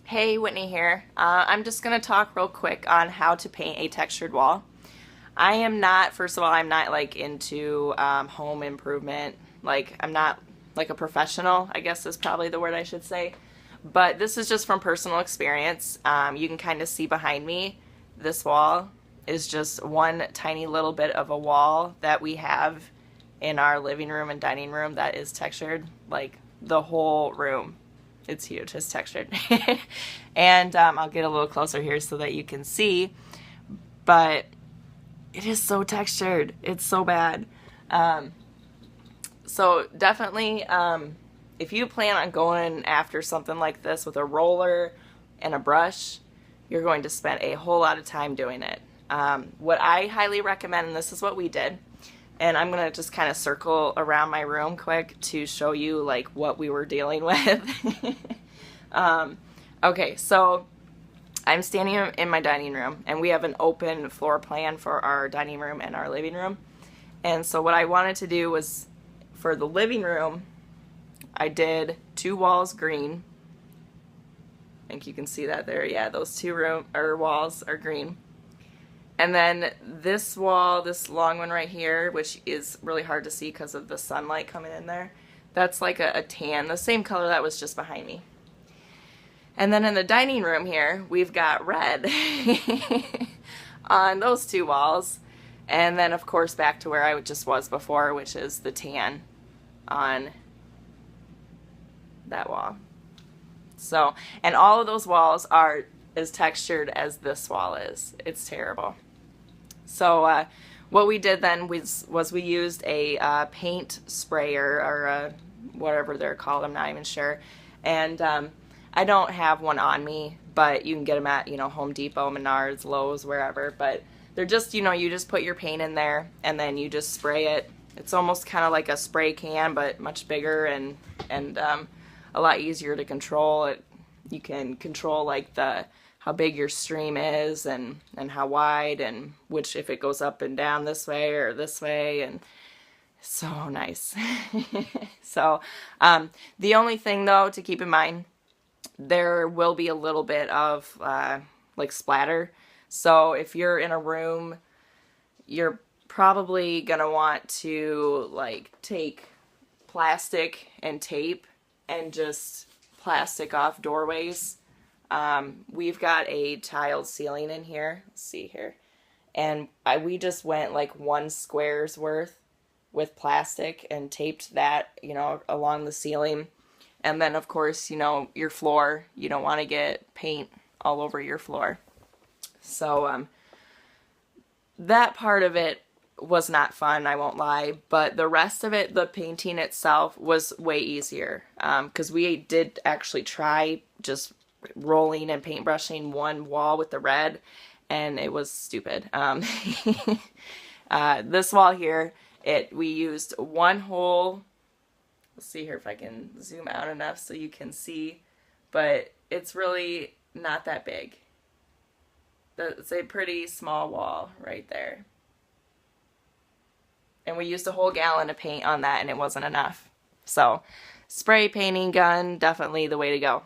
Hey, Whitney here. I'm just going to talk real quick on how to paint a textured wall. I am not, first of all, I'm not like into home improvement. Like, I'm not like a professional, I guess is probably the word I should say. But this is just from personal experience. You can kind of see behind me, this wall is just one tiny little bit of a wall that we have in our living room and dining room that is textured. Like, the whole room, it's huge, it's textured. And I'll get a little closer here so that you can see, but it is so textured, it's so bad. So definitely, if you plan on going after something like this with a roller and a brush, you're going to spend a whole lot of time doing it. What I highly recommend, and this is what we did, and I'm gonna just kind of circle around my room quick to show you like what we were dealing with. Okay, so I'm standing in my dining room, and we have an open floor plan for our dining room and our living room. And so what I wanted to do was, for the living room, I did two walls green. I think you can see that there. Yeah, those two walls are green. And then this wall, this long one right here, which is really hard to see because of the sunlight coming in there, that's like a tan, the same color that was just behind me. And then in the dining room here, we've got red on those two walls. And then, of course, back to where I just was before, which is the tan on that wall. So, and all of those walls are as textured as this wall is. It's terrible. So what we did then was we used a paint sprayer, or whatever they're called, I'm not even sure. And I don't have one on me, but you can get them at, Home Depot, Menards, Lowe's, wherever. But they're just, you just put your paint in there and then you just spray it. It's almost kind of like a spray can, but much bigger and a lot easier to control. You can control like how big your stream is and how wide, and which, if it goes up and down this way or this way, and so nice. So the only thing though to keep in mind, there will be a little bit of like splatter. So if you're in a room, you're probably gonna want to like take plastic and tape and just plastic off doorways. We've got a tiled ceiling in here. Let's see here. And we just went like 1 square's worth with plastic and taped that, along the ceiling. And then, of course, your floor, you don't want to get paint all over your floor. So that part of it was not fun, I won't lie. But the rest of it, the painting itself, was way easier. Because we did actually try just rolling and paintbrushing one wall with the red, and it was stupid. This wall here, we used one whole... Let's see here if I can zoom out enough so you can see, but it's really not that big. It's a pretty small wall right there. And we used a whole gallon of paint on that, and it wasn't enough. So, spray painting gun, definitely the way to go.